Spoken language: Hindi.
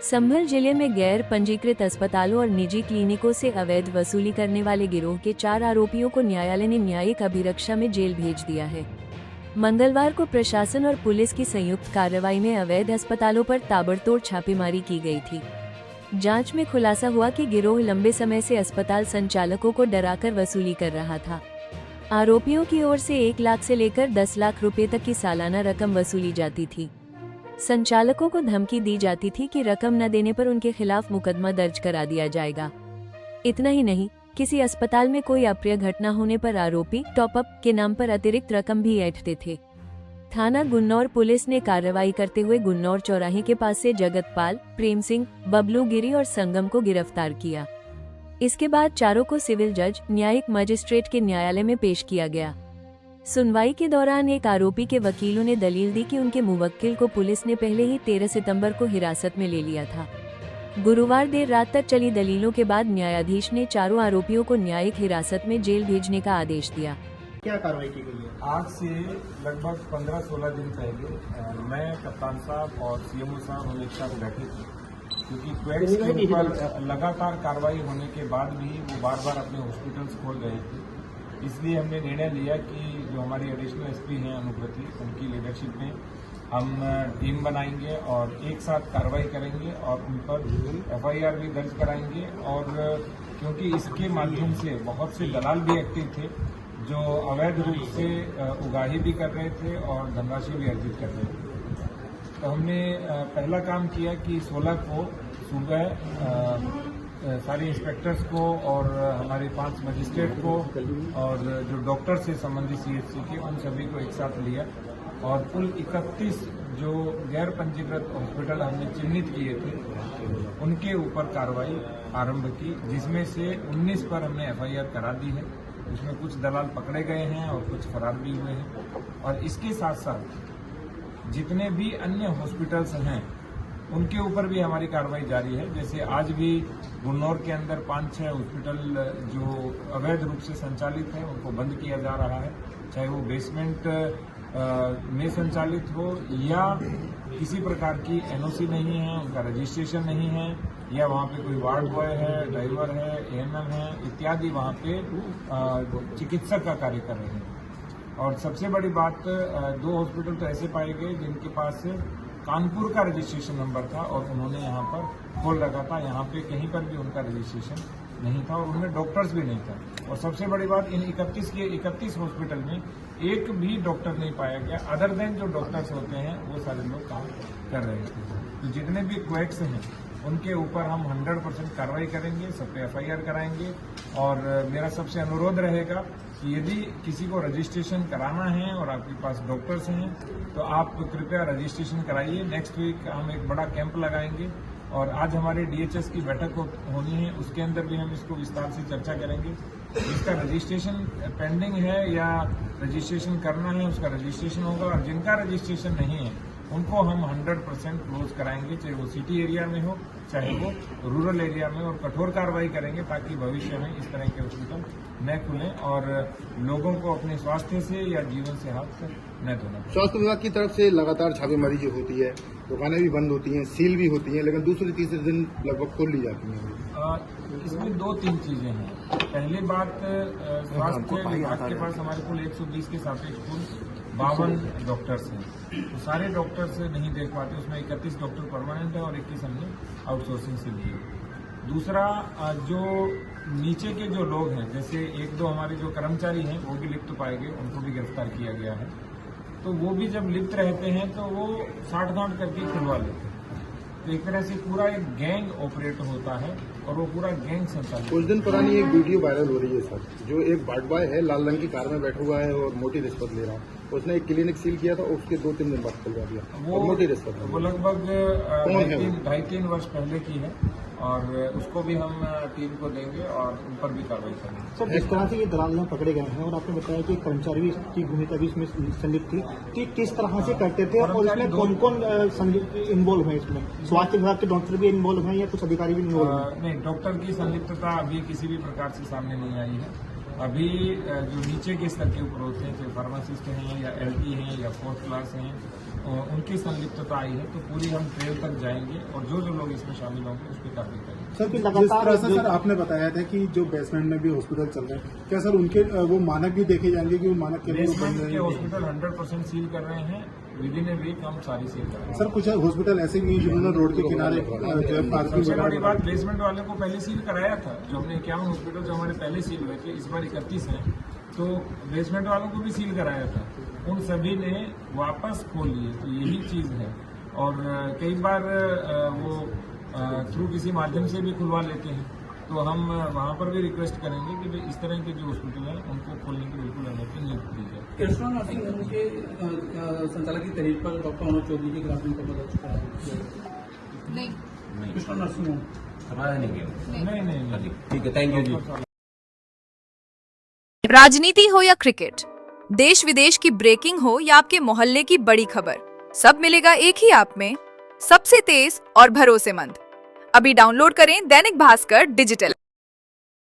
संभल जिले में गैर पंजीकृत अस्पतालों और निजी क्लिनिकों से अवैध वसूली करने वाले गिरोह के 4 आरोपियों को न्यायालय ने न्यायिक अभिरक्षा में जेल भेज दिया है। मंगलवार को प्रशासन और पुलिस की संयुक्त कार्रवाई में अवैध अस्पतालों पर ताबड़तोड़ छापेमारी की गई थी। जांच में खुलासा हुआ कि गिरोह लंबे समय से अस्पताल संचालकों को डराकर वसूली कर रहा था। आरोपियों की ओर से 1 लाख से लेकर 10 लाख रुपए तक की सालाना रकम वसूली जाती थी। संचालकों को धमकी दी जाती थी कि रकम न देने पर उनके खिलाफ मुकदमा दर्ज करा दिया जाएगा। इतना ही नहीं, किसी अस्पताल में कोई अप्रिय घटना होने पर आरोपी टॉपअप के नाम पर अतिरिक्त रकम भी ऐंठते थे। थाना गुन्नौर पुलिस ने कार्रवाई करते हुए गुन्नौर चौराहे के पास से जगतपाल, प्रेम सिंह, बबलू गिरी और संगम को गिरफ्तार किया। इसके बाद चारों को सिविल जज, न्यायिक मजिस्ट्रेट के न्यायालय में पेश किया गया। सुनवाई के दौरान एक आरोपी के वकीलों ने दलील दी कि उनके मुवक्किल को पुलिस ने पहले ही 13 सितंबर को हिरासत में ले लिया था। गुरुवार देर रात तक चली दलीलों के बाद न्यायाधीश ने चारों आरोपियों को न्यायिक हिरासत में जेल भेजने का आदेश दिया। क्या कार्रवाई की गई है? आज से लगभग 15-16 दिन पहले मैं, कप्तान साहब और सीएमओ साहब हम एक साथ बैठे थे, क्योंकि क्वेट्स के ऊपर लगातार कार्रवाई होने के बाद भी वो बार बार अपने हॉस्पिटल्स खोल रहे थे। इसलिए हमने निर्णय लिया कि जो हमारी एडिशनल एसपी हैं अनुकृति, उनकी लीडरशिप में हम टीम बनाएंगे और एक साथ कार्रवाई करेंगे और उन पर एफआईआर भी दर्ज कराएंगे। और क्योंकि इसके माध्यम से बहुत से दलाल भी एक्टिव थे जो अवैध रूप से उगाही भी कर रहे थे और धनराशि भी अर्जित कर रहे थे। तो हमने पहला काम किया कि 16 को सुबह सारे इंस्पेक्टर्स को और हमारे 5 मजिस्ट्रेट को और जो डॉक्टर से संबंधित सीएचसी के, उन सभी को एक साथ लिया और कुल 31 जो गैर पंजीकृत हॉस्पिटल हमने चिन्हित किए थे उनके ऊपर कार्रवाई आरंभ की, जिसमें से 19 पर हमने एफआईआर करा दी है। उसमें कुछ दलाल पकड़े गए हैं और कुछ फरार भी हुए हैं। और इसके साथ साथ जितने भी अन्य हॉस्पिटल्स हैं उनके ऊपर भी हमारी कार्रवाई जारी है। जैसे आज भी गुन्नौर के अंदर 5-6 हॉस्पिटल जो अवैध रूप से संचालित है उनको बंद किया जा रहा है, चाहे वो बेसमेंट में संचालित हो या किसी प्रकार की एनओसी नहीं है, उनका रजिस्ट्रेशन नहीं है, या वहाँ पे कोई वार्ड बॉय है, ड्राइवर है, एएनएम है इत्यादि वहाँ पे चिकित्सक का कार्य कर रहे हैं। और सबसे बड़ी बात, 2 हॉस्पिटल तो ऐसे पाए गए जिनके पास कानपुर का रजिस्ट्रेशन नंबर था और उन्होंने यहाँ पर खोल रखा था। यहाँ पे कहीं पर भी उनका रजिस्ट्रेशन नहीं था और उनमें डॉक्टर्स भी नहीं था। और सबसे बड़ी बात, इन 31 हॉस्पिटल में एक भी डॉक्टर नहीं पाया गया। अदर देन जो डॉक्टर्स होते हैं वो सारे लोग काम कर रहे थे। तो जितने भी क्वैक्स हैं उनके ऊपर हम 100% कार्रवाई करेंगे, सब पे एफआईआर कराएंगे। और मेरा सबसे अनुरोध रहेगा कि यदि किसी को रजिस्ट्रेशन कराना है और आपके पास डॉक्टर्स हैं तो आप कृपया रजिस्ट्रेशन कराइए। नेक्स्ट वीक हम एक बड़ा कैंप लगाएंगे और आज हमारे डीएचएस की बैठक होनी है, उसके अंदर भी हम इसको विस्तार से चर्चा करेंगे। जिसका रजिस्ट्रेशन पेंडिंग है या रजिस्ट्रेशन करना है उसका रजिस्ट्रेशन होगा, और जिनका रजिस्ट्रेशन नहीं है उनको हम 100% क्लोज कराएंगे, चाहे वो सिटी एरिया में हो चाहे वो रूरल एरिया में, और कठोर कार्रवाई करेंगे ताकि भविष्य में इस तरह के हॉस्पिटल न खुलें और लोगों को अपने स्वास्थ्य से या जीवन से हाथ न धोना। स्वास्थ्य विभाग की तरफ से लगातार छापेमारी जो होती है, दुकानें भी बंद होती हैं, सील भी होती हैं, लेकिन दूसरे तीसरे दिन लगभग खोल ली जाती हैं। इसमें 2-3 चीजें हैं। पहली बात, स्वास्थ्य विभाग के पास हमारे कुल 120 के सापेक्ष कुल 52 डॉक्टर्स हैं, तो सारे डॉक्टर्स नहीं देख पाते। उसमें 31 डॉक्टर परमानेंट है और 21 हमने आउटसोर्सिंग से लिए। दूसरा, जो नीचे के जो लोग हैं, जैसे 1-2 हमारे जो कर्मचारी हैं वो भी लिप्त पाए गए, उनको भी गिरफ्तार किया गया है। तो वो भी जब लिप्त रहते हैं तो वो साठ-गांठ करके खुलवा लेते हैं। तो एक तरह से पूरा एक गैंग ऑपरेट होता है और वो पूरा गैंग संचालित। कुछ दिन पुरानी एक वीडियो वायरल हो रही है सर, जो एक बाट बॉय है, लाल रंग की कार में बैठा हुआ है और मोटी रिश्वत ले रहा है। उसने एक क्लिनिक सील किया था, उसके 2-3 दिन बाद खुलवा दिया, वो मोटी रिश्वत। वो लगभग 2.5-3 वर्ष पहले की है और उसको भी हम टीम को देंगे और उन पर भी कार्रवाई करेंगे। सर, जिस तरह से ये दलाल यहाँ पकड़े गए हैं और आपने बताया कि कर्मचारी भी की भूमिका भी इसमें संलिप्त थी, कि किस तरह से करते थे और इसमें कौन कौन इन्वॉल्व है? इसमें स्वास्थ्य विभाग के डॉक्टर भी इन्वॉल्व हैं या कुछ अधिकारी भी इन्वॉल्व हैं? नहीं, डॉक्टर की संलिप्तता अभी किसी भी प्रकार से सामने नहीं आई है। अभी जो नीचे के स्तर के ऊपर होते हैं, चाहे फार्मासिस्ट हैं या एलटी हैं या 4th क्लास हैं उनकी संलिप्तता आई है, तो पूरी हम ट्रेल तक जाएंगे और जो जो लोग इसमें शामिल होंगे उस पर कार्रवाई करेंगे। सर कि जिस लगातार तरह से सर आपने बताया था कि जो बेसमेंट में भी हॉस्पिटल चल रहे हैं, क्या सर उनके वो मानक भी देखे जाएंगे कि वो मानक के लिए बेसमेंट के हॉस्पिटल 100% सील कर रहे हैं, विद इन ए वीक हम सारी सील कर रहे हैं। सर कुछ हॉस्पिटल ऐसे भी हैं जिन्होंने रोड के किनारे जो है पार्किंग सबसे बड़ी वगैरह बात, बेसमेंट वाले को पहले सील कराया था, जो हमने 51 हॉस्पिटल जो हमारे पहले सील हुए थे, इस बार 31 हैं, तो बेसमेंट वालों को भी सील कराया था, उन सभी ने वापस खोल लिए। तो यही चीज़ है। और कई बार वो थ्रू किसी माध्यम से भी खुलवा लेते हैं, तो हम वहाँ पर भी रिक्वेस्ट करेंगे कि भाई इस तरह के जो हॉस्पिटल हैं उनको खोलने की बिल्कुल अनुमति नहीं दी जाए। कृष्णा नर्सिंग होम के संचालक की तहरीर पर डॉक्टर मनोज चौधरी के खिलाफ इनका दर्ज कराया नहीं कृष्णा नर्सिंग होम कराया नहीं गया। नहीं। ठीक है, थैंक यू जी। राजनीति हो या क्रिकेट, देश विदेश की ब्रेकिंग हो या आपके मोहल्ले की बड़ी खबर, सब मिलेगा एक ही ऐप में, सबसे तेज और भरोसेमंद। अभी डाउनलोड करें दैनिक भास्कर डिजिटल।